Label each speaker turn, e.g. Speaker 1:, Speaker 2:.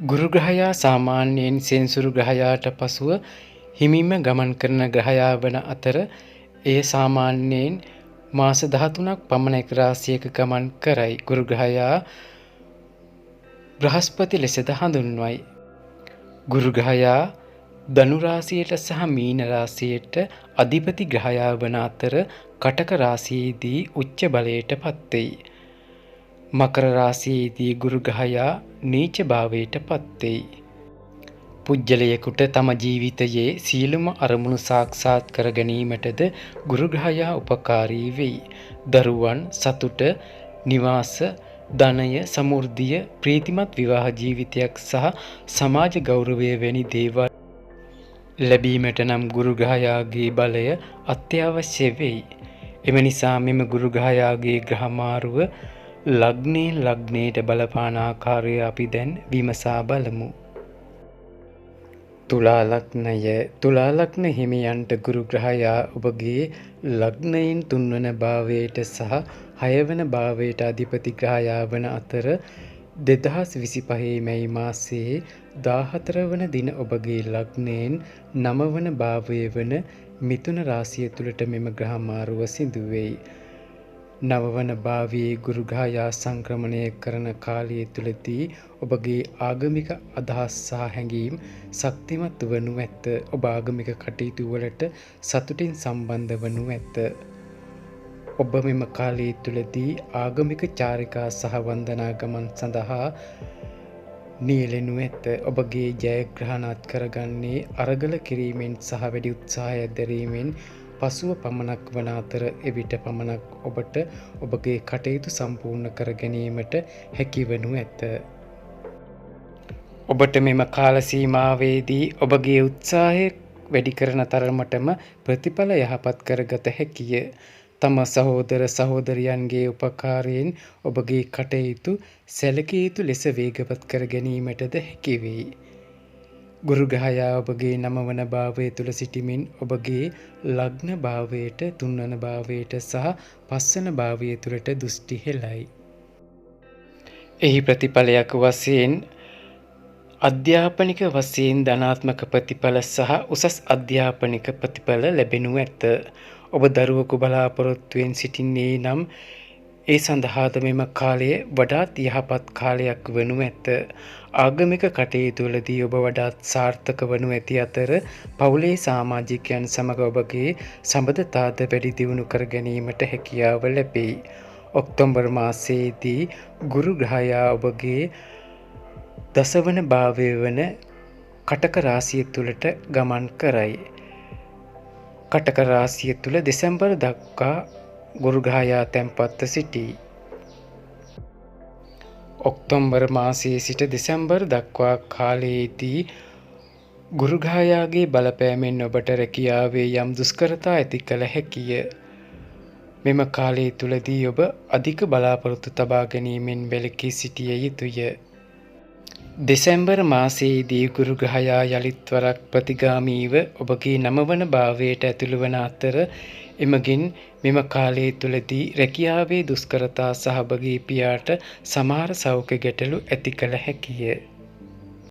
Speaker 1: ගුරු ග්‍රහයා සාමාන්‍යයෙන් සෙන්සුරු ග්‍රහයාට පසුව හිමින්ම ගමන් කරන ග්‍රහයා වන අතර එය සාමාන්‍යයෙන් මාස 13ක් පමණ එක් රාශියක ගමන් කරයි. ගුරු ග්‍රහයා බ්‍රහස්පති ලෙසද හඳුන්වයි. ගුරු ග්‍රහයා ධනු රාශියට සහ මීන රාශියට අධිපති ග්‍රහයා වන අතර කටක රාශියේදී උච්ච බලයට පත්වෙයි. මකර රාශියේදී ගුරු ග්‍රහයා නීච භාවයට පත්වෙයි. පුජ්‍යලයකුට තම ජීවිතයේ සියලුම අරමුණු සාක්ෂාත් කර ගැනීමටද ගුරු ග්‍රහයා උපකාරී වෙයි. දරුවන්, සතුට, නිවාස, ධනය, සමෘද්ධිය, ප්‍රීතිමත් විවාහ ජීවිතයක් සහ සමාජ ගෞරවය වැනි දේවල් ලැබීමට නම් ගුරු ග්‍රහයාගේ බලය අත්‍යවශ්‍ය වෙයි. එම නිසා මෙම ගුරු ග්‍රහයාගේ ග්‍රහමාරුව ලග්නයෙන් ලග්නයට බලපාන ආකාරය අපි දැන් විමසා බලමු. තුලා ලග්නය. තුලා ලග්න හිමියන්ට ගුරු ග්‍රහයා ඔබගේ ලග්නයෙන් 3 වන භාවයට සහ 6 වන භාවයට අධිපති ග්‍රහයා වන අතර 2025 මැයි මාසයේ 14 වන දින ඔබගේ ලග්නයෙන් 9 වන භාවය වන මිථුන රාශිය තුළට මෙම ග්‍රහමාරුව සිදු වෙයි. 9 වන භාවයේ ගුරු ග්‍රහයා සංක්‍රමණය කරන කාලය තුළදී ඔබගේ ආගමික අදහස් සහ හැඟීම් ශක්තිමත් වනු ඇත. ඔබ ආගමික කටයුතු වලට සතුටින් සම්බන්ධ වනු ඇත. ඔබ මෙම කාලය තුළදී ආගමික චාරිකා සහ වන්දනා ගමන් සඳහා නියැලෙනු ඇත. ඔබගේ ජයග්‍රහණ අත් කරගන්නේ අරගල කිරීමෙන් සහ වැඩි උත්සාහයක් දැරීමෙන් පසුව පමණක් වන අතර එවිට පමණක් ඔබට ඔබගේ කටයුතු සම්පූර්ණ කර ගැනීමට හැකිවනු ඇත. ඔබට මෙම කාල සීමාවේදී ඔබගේ උත්සාහය වැඩි කරන තරමටම ප්‍රතිඵල යහපත් කරගත හැකිය. තම සහෝදර සහෝදරියන්ගේ උපකාරයෙන් ඔබගේ කටයුතු සැලකිය යුතු ලෙස වේගවත් කර ගැනීමටද හැකි වෙයි. ගුරු ග්‍රහයා ඔබගේ 9 වන භාවය තුල සිටමින් ඔබගේ ලග්න භාවයට 3 වන භාවයට සහ 5 වන භාවය තුලට දෘෂ්ටි හෙළයි. එහි ප්‍රතිඵලයක් වශයෙන් අධ්‍යාපනික වශයෙන් ධනාත්මක ප්‍රතිඵල සහ උසස් අධ්‍යාපනික ප්‍රතිඵල ලැබෙනු ඇත. ඔබ දරුවෙකු බලාපොරොත්තුවෙන් සිටින්නේ නම් ඒ සඳහාද මෙම කාලය වඩාත් යහපත් කාලයක් වනු ඇත. ආගමික කටයුතුවලදී ඔබ වඩාත් සාර්ථක වනු ඇති අතර පවුලේ සමාජිකයන් සමග ඔබගේ සම්බන්ධතාද වැඩි දියුණු කර ගැනීමට හැකියාව ලැබෙයි. ඔක්තෝබර් මාසයේදී ගුරු ග්‍රහයා ඔබගේ 10 වන භාවය වන කටක රාශිය තුලට ගමන් කරයි. කටක රාශිය තුල දෙසැම්බර් දක්වා ගුරු ග්‍රහයා තැන්පත්ව සිටී. ඔක්තෝබර් මාසයේ සිට දෙසැම්බර් දක්වා කාලයේදී ගුරු ග්‍රහයාගේ බලපෑමෙන් ඔබට රැකියාවේ යම් දුෂ්කරතා ඇති කළ හැකිය. මෙම කාලය තුලදී ඔබ අධික බලාපොරොත්තු තබා ගැනීමෙන් වැළකී සිටිය යුතුය. දෙසැම්බර් මාසයේදී ගුරු ග්‍රහයා යලිත් වරක් ප්‍රතිගාමීව ඔබගේ 9 වන භාවයට ඇතුළු වන අතර එමගින් මෙම කාලය තුලදී රැකියාවේ දුෂ්කරතා සහ ඔබගේ පියාට සමහර සෞඛ්‍ය ගැටලු ඇති කළ හැකිය.